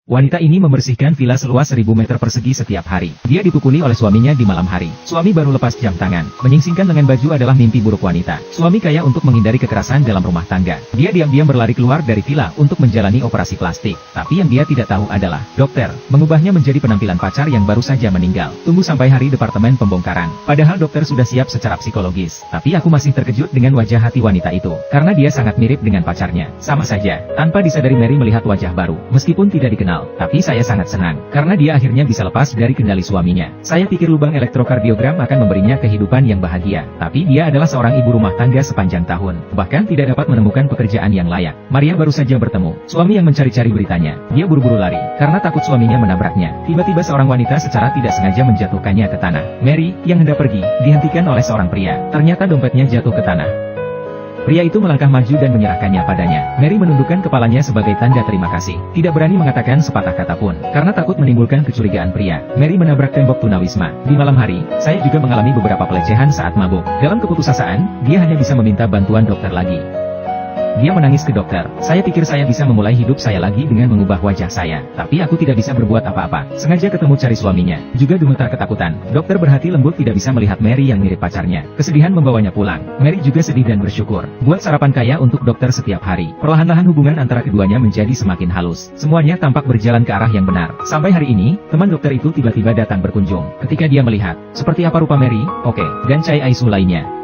Wanita ini membersihkan villa seluas 1000 meter persegi setiap hari. Dia dipukuli oleh suaminya di malam hari. Suami baru lepas jam tangan. Menyingsingkan lengan baju adalah mimpi buruk wanita. Suami kaya untuk menghindari kekerasan dalam rumah tangga. Dia diam-diam berlari keluar dari villa untuk menjalani operasi plastik. Tapi yang dia tidak tahu adalah, dokter mengubahnya menjadi penampilan pacar yang baru saja meninggal. Tunggu sampai hari departemen pembongkaran. Padahal dokter sudah siap secara psikologis. Tapi aku masih terkejut dengan wajah hati wanita itu. Karena dia sangat mirip dengan pacarnya. Sama saja, tanpa disadari Mary melihat wajah baru. Meskipun tidak dikenal. Tapi saya sangat senang, karena dia akhirnya bisa lepas dari kendali suaminya. Saya pikir lubang elektrokardiogram akan memberinya kehidupan yang bahagia. Tapi dia adalah seorang ibu rumah tangga sepanjang tahun. Bahkan tidak dapat menemukan pekerjaan yang layak. Maria baru saja bertemu suami yang mencari-cari beritanya. Dia buru-buru lari, karena takut suaminya menabraknya. Tiba-tiba seorang wanita secara tidak sengaja menjatuhkannya ke tanah. Mary, yang hendak pergi, dihentikan oleh seorang pria. Ternyata dompetnya jatuh ke tanah. Pria itu melangkah maju dan menyerahkannya padanya. Mary menundukkan kepalanya sebagai tanda terima kasih. Tidak berani mengatakan sepatah kata pun, karena takut menimbulkan kecurigaan pria. Mary menabrak tembok tunawisma. Di malam hari, saya juga mengalami beberapa pelecehan saat mabuk. Dalam keputusasaan, dia hanya bisa meminta bantuan dokter lagi. Dia menangis ke dokter. Saya pikir saya bisa memulai hidup saya lagi dengan mengubah wajah saya. Tapi aku tidak bisa berbuat apa-apa. Sengaja ketemu cari suaminya. Juga gemetar ketakutan. Dokter berhati lembut tidak bisa melihat Mary yang mirip pacarnya. Kesedihan membawanya pulang. Mary juga sedih dan bersyukur. Buat sarapan kaya untuk dokter setiap hari. Perlahan-lahan hubungan antara keduanya menjadi semakin halus. Semuanya tampak berjalan ke arah yang benar. Sampai hari ini, teman dokter itu tiba-tiba datang berkunjung. Ketika dia melihat, seperti apa rupa Mary, oke, dan Chai Aisu lainnya.